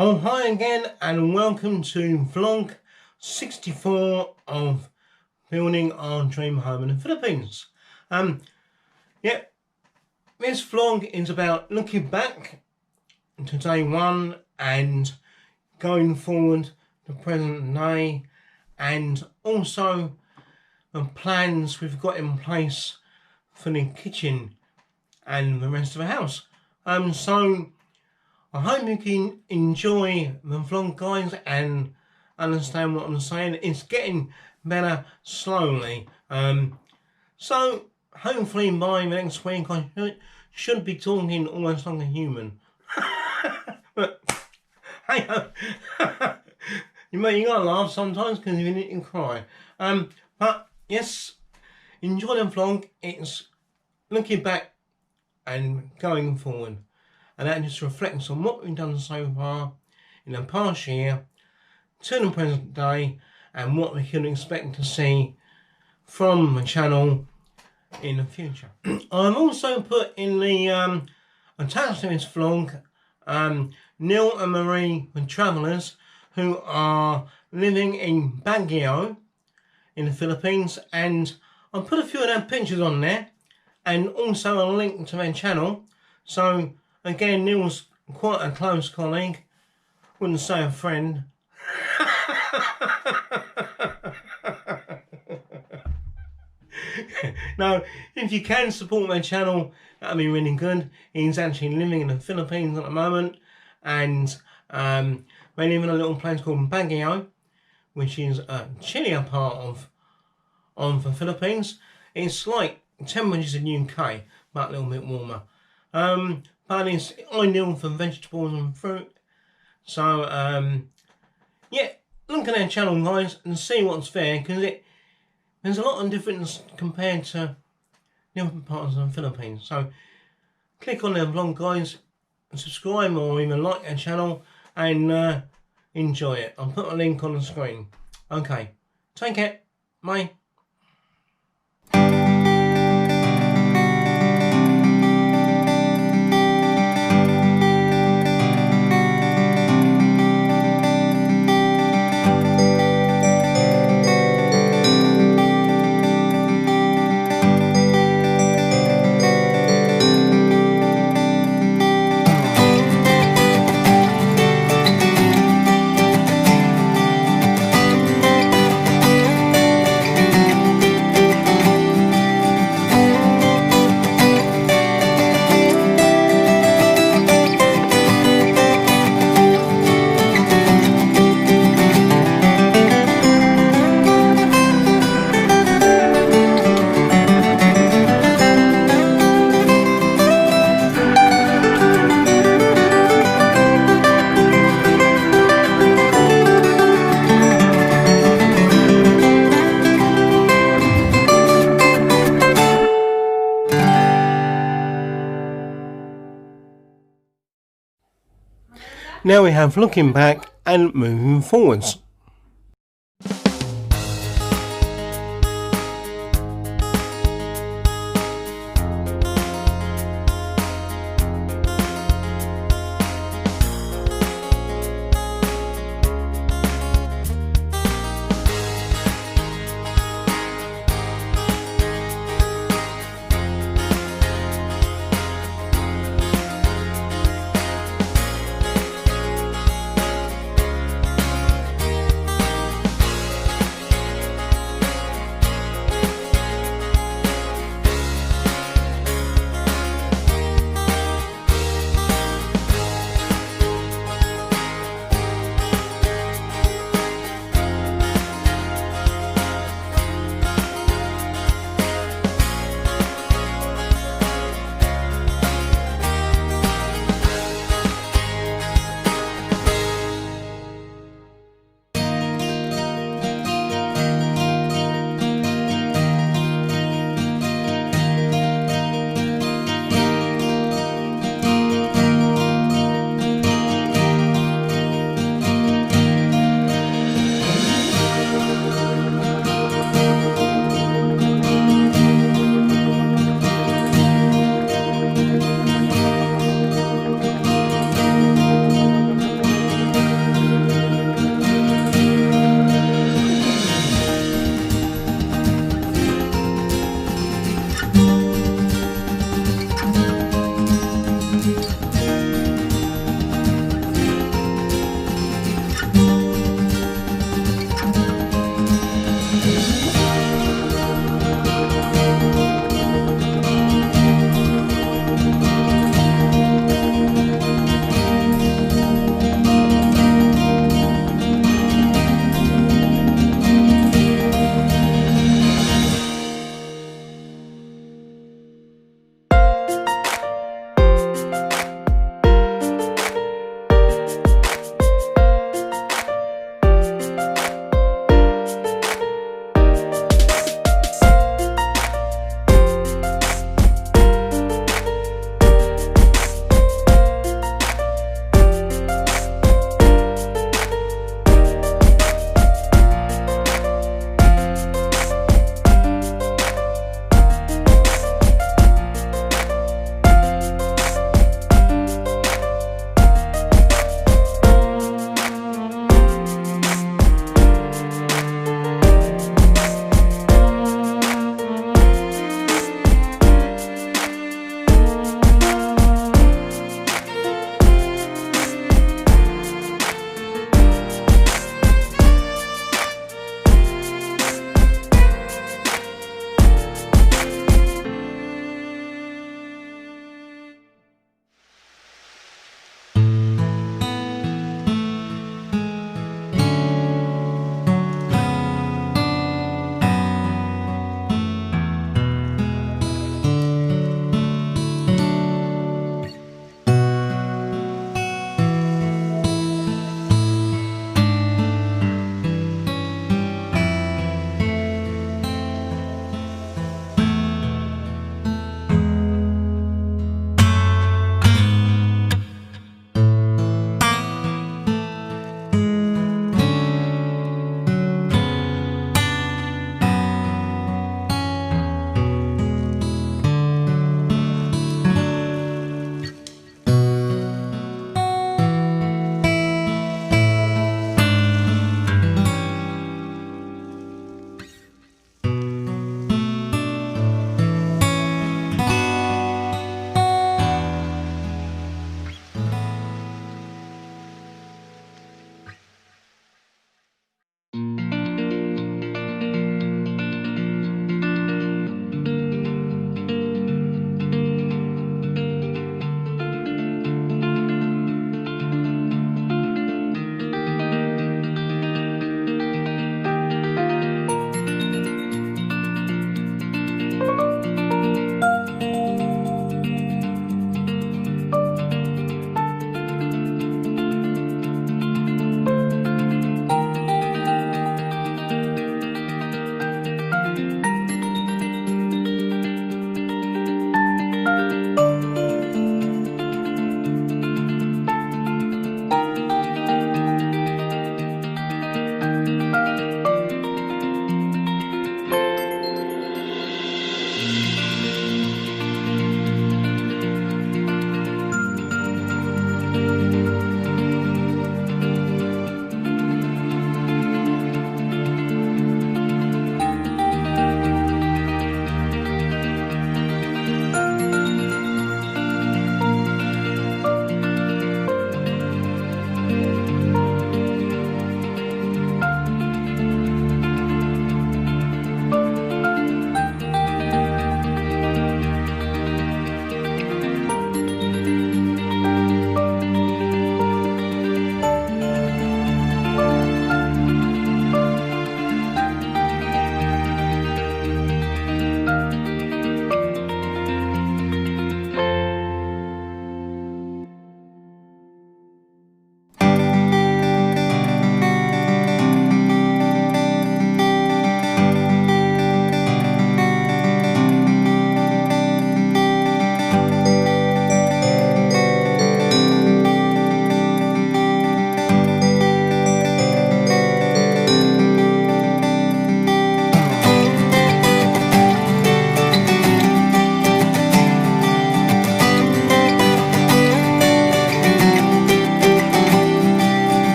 Oh, hi again, and welcome to vlog 64 of building our dream home in the Philippines. Yeah, this vlog is about looking back to day one and going forward to present day, and also the plans we've got in place for the kitchen and the rest of the house. So I hope you can enjoy the vlog, guys, and understand what I'm saying. It's getting better slowly. So hopefully by next week I should be talking almost like a human. But hey, you gotta laugh sometimes because you need to cry. But yes, enjoy the vlog. It's looking back and going forward. And that just reflects on what we've done so far in the past year to the present day and what we can expect to see from the channel in the future. I've also put in the attached to this vlog Neil and Marie, the travellers, who are living in Baguio in the Philippines, and I've put a few of their pictures on there and also a link to their channel. So again, Neil's quite a close colleague, wouldn't say a friend. Now, if you can support my channel, that'd be really good. He's actually living in the Philippines at the moment, and they live in a little place called Baguio, which is a chillier part of the Philippines. It's like temperatures in UK, but a little bit warmer. But it's ideal for vegetables and fruit. So yeah, look at their channel, guys, and see what's there, because there's a lot of difference compared to different parts of the Philippines. So click on their vlog, guys, and subscribe or even like their channel and enjoy it. I'll put a link on the screen. Okay, take care. Bye. Now we have looking back and moving forwards.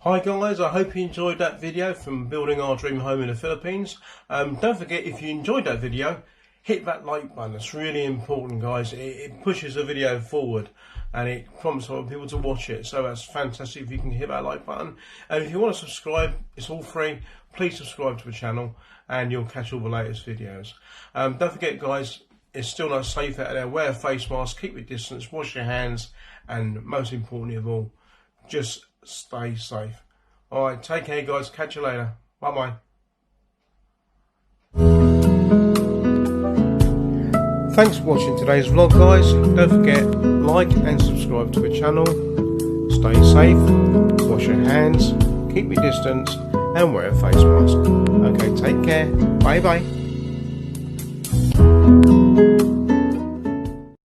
Hi guys, I hope you enjoyed that video from building our dream home in the Philippines. Don't forget, if you enjoyed that video, hit that like button. It's really important, guys. It pushes the video forward and it prompts other people to watch it. So that's fantastic if you can hit that like button. And if you want to subscribe, it's all free. Please subscribe to the channel and you'll catch all the latest videos. Don't forget, guys, it's still not safe out there. Wear a face mask, keep your distance, wash your hands, and most importantly of all, just stay safe. Alright, take care guys, catch you later. Bye bye. Thanks for watching today's vlog guys. Don't forget, like and subscribe to the channel. Stay safe, wash your hands, keep your distance and wear a face mask. Okay, take care. Bye bye.